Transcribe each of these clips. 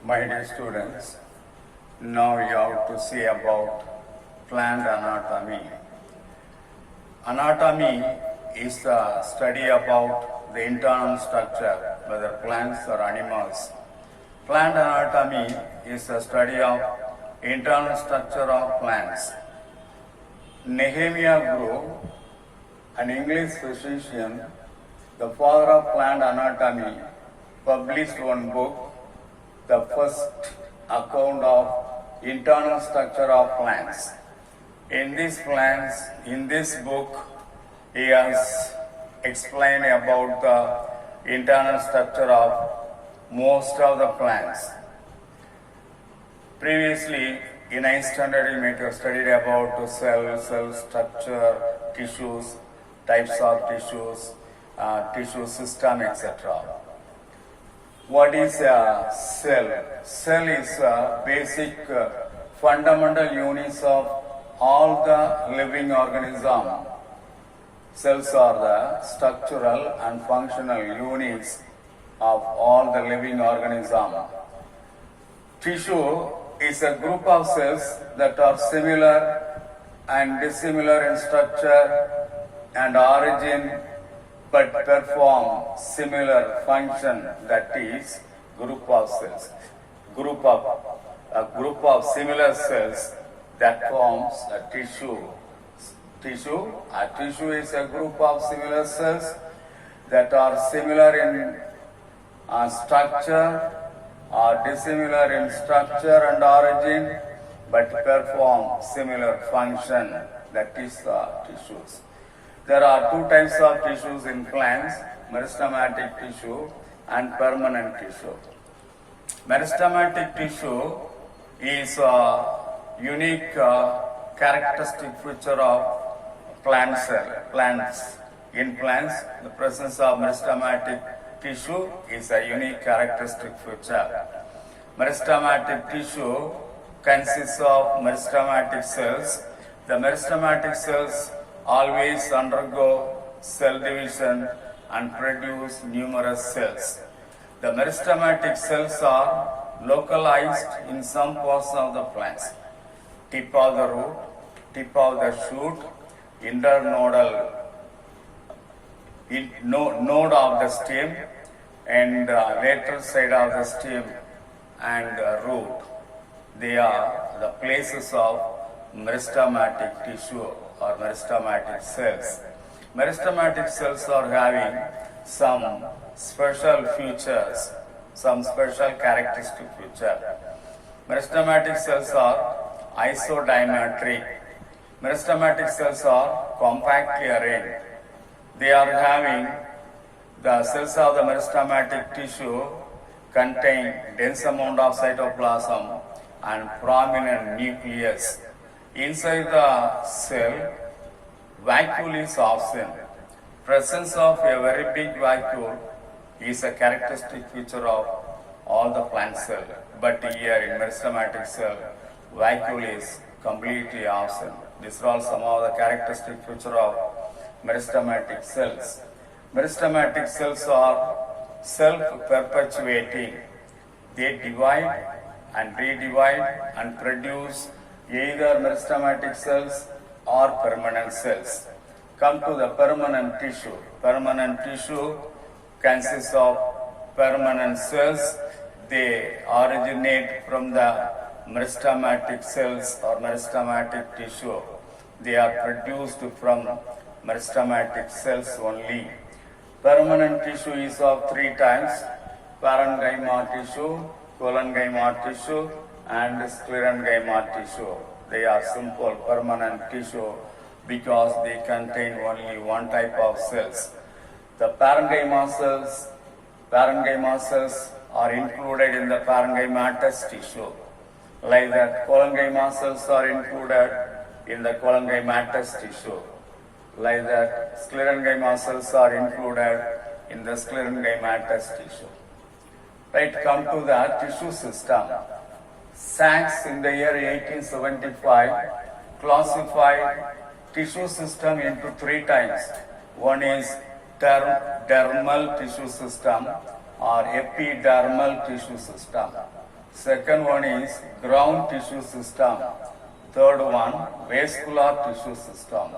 My dear students, now we have to see about plant anatomy. Anatomy is the study about the internal structure, whether plants or animals. Plant anatomy is the study of internal structure of plants. Nehemiah Grove, an English physician, the father of plant anatomy, published one book, the first account of internal structure of plants. In this book, he has explained about the internal structure of most of the plants. Previously, in 9th standard, we might have studied about cell structure, tissues, types of tissues, tissue system, etc. What is a cell? Cell is a basic fundamental units of all the living organism. Cells are the structural and functional units of all the living organism. Tissue is a group of cells that are similar and dissimilar in structure and origin, but perform similar function, that is group of cells. A group of similar cells that forms a tissue. A tissue is a group of similar cells that are similar in structure or dissimilar in structure and origin, but perform similar function, that is tissues. There are two types of tissues in plants, meristematic tissue and permanent tissue. Meristematic tissue is a unique characteristic feature of plants. In plants, the presence of meristematic tissue is a unique characteristic feature. Meristematic tissue consists of meristematic cells. The meristematic cells always undergo cell division and produce numerous cells. The meristematic cells are localized in some portions of the plants: tip of the root, tip of the shoot, internodal node of the stem, and lateral side of the stem and root. They are the places of meristematic tissue or meristematic cells. Meristematic cells are having some special features, some special characteristic feature. Meristematic cells are isodiametric. Meristematic cells are compactly arranged. They are having the cells of the meristematic tissue contain dense amount of cytoplasm and prominent nucleus. Inside the cell, vacuole is absent. Presence of a very big vacuole is a characteristic feature of all the plant cell. But here in meristematic cell, vacuole is completely absent. These are all some of the characteristic feature of meristematic cells. Meristematic cells are self-perpetuating. They divide and redivide and produce either meristematic cells or permanent cells. Come to the permanent tissue. Permanent tissue consists of permanent cells. They originate from the meristematic cells or meristematic tissue. They are produced from meristematic cells only. Permanent tissue is of three types: parenchyma tissue, collenchyma tissue, and sclerenchyma tissue. They are simple permanent tissue because they contain only one type of cells. The parenchyma cells are included in the parenchymatous tissue. Like that, collenchyma cells are included in the collenchymatous tissue. Like that, sclerenchyma cells are included in the sclerenchymatous tissue. Right, come to the tissue system. Sachs in the year 1875 classified tissue system into three types. One is dermal tissue system or epidermal tissue system. Second one is ground tissue system. Third one, vascular tissue system.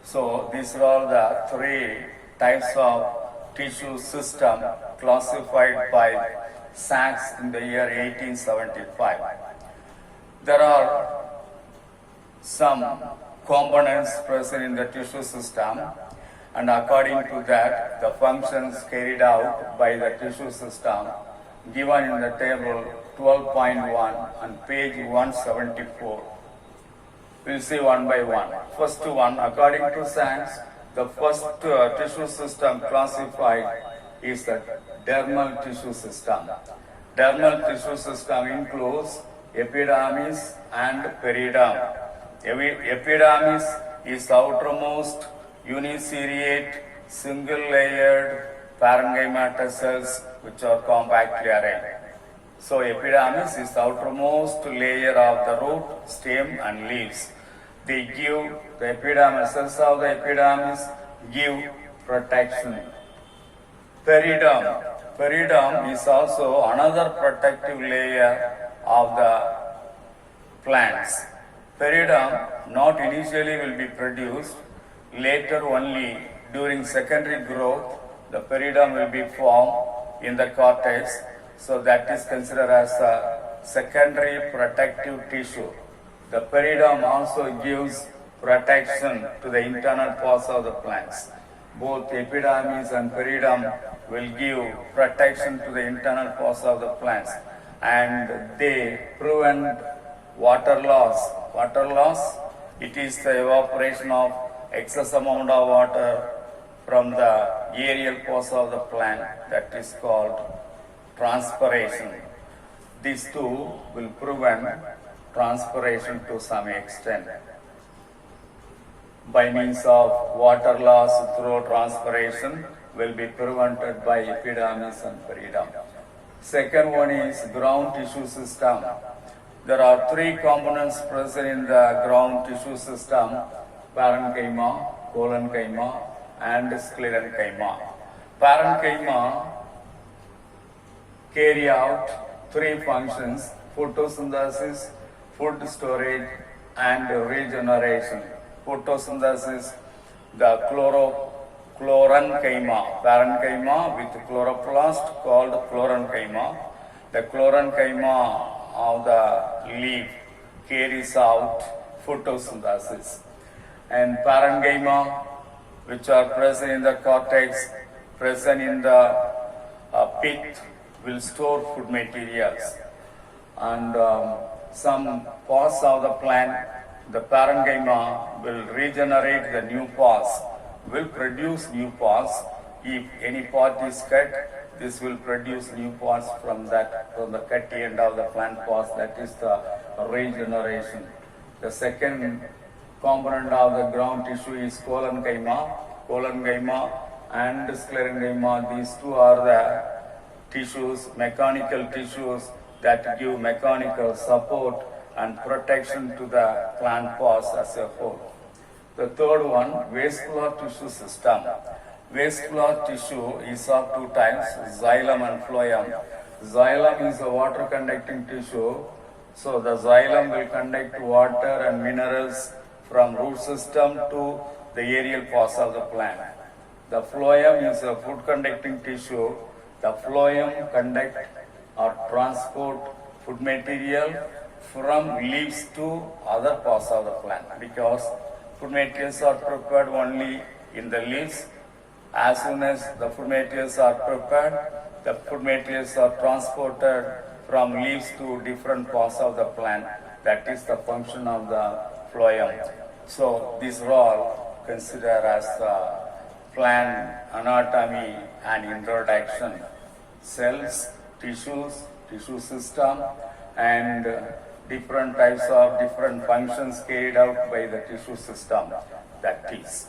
So these are all the three types of tissue system classified by Sachs in the year 1875. There are some components present in the tissue system, and according to that, the functions carried out by the tissue system given in the table 12.1 on page 174. We'll see one by one. First one, according to Sachs, the first tissue system classified is the dermal tissue system. Dermal tissue system includes epidermis and periderm. Epidermis is outermost uniseriate single-layered parenchyma cells which are compactly arranged. So epidermis is the outermost layer of the root, stem and leaves. They give the epidermis, cells of the epidermis give protection. Periderm is also another protective layer of the plants. Periderm not initially will be produced, later only during secondary growth the periderm will be formed in the cortex, so that is considered as a secondary protective tissue. The periderm also gives protection to the internal parts of the plants. Both epidermis and periderm will give protection to the internal parts of the plants, and they prevent water loss. Water loss, it is the evaporation of excess amount of water from the aerial parts of the plant, that is called transpiration. These two will prevent transpiration to some extent. By means of water loss through transpiration will be prevented by epidermis and periderm. Second one is ground tissue system. There are three components present in the ground tissue system: parenchyma, collenchyma and sclerenchyma. Parenchyma carry out three functions: photosynthesis, food storage and regeneration. Photosynthesis, the chlorenchyma, parenchyma with chloroplast called chlorenchyma. The chlorenchyma of the leaf carries out photosynthesis, and parenchyma, which are present in the cortex, present in the pith, will store food materials. And some parts of the plant, the parenchyma will regenerate the new parts, will produce new parts. If any part is cut, this will produce new parts from the cut end of the plant parts, that is the regeneration. The second component of the ground tissue is collenchyma. Collenchyma and sclerenchyma, these two are the tissues, mechanical tissues that give mechanical support and protection to the plant parts as a whole. The third one, vascular tissue system. Vascular tissue is of two types, xylem and phloem. Xylem is a water conducting tissue, so the xylem will conduct water and minerals from root system to the aerial parts of the plant. The phloem is a food conducting tissue. The phloem conduct or transport food material from leaves to other parts of the plant, because food materials are prepared only in the leaves. As soon as the food materials are prepared, the food materials are transported from leaves to different parts of the plant. That is the function of the phloem. So these are all considered as plant anatomy and introduction. Cells, tissues, tissue system, and different types of different functions carried out by the tissue system. That is.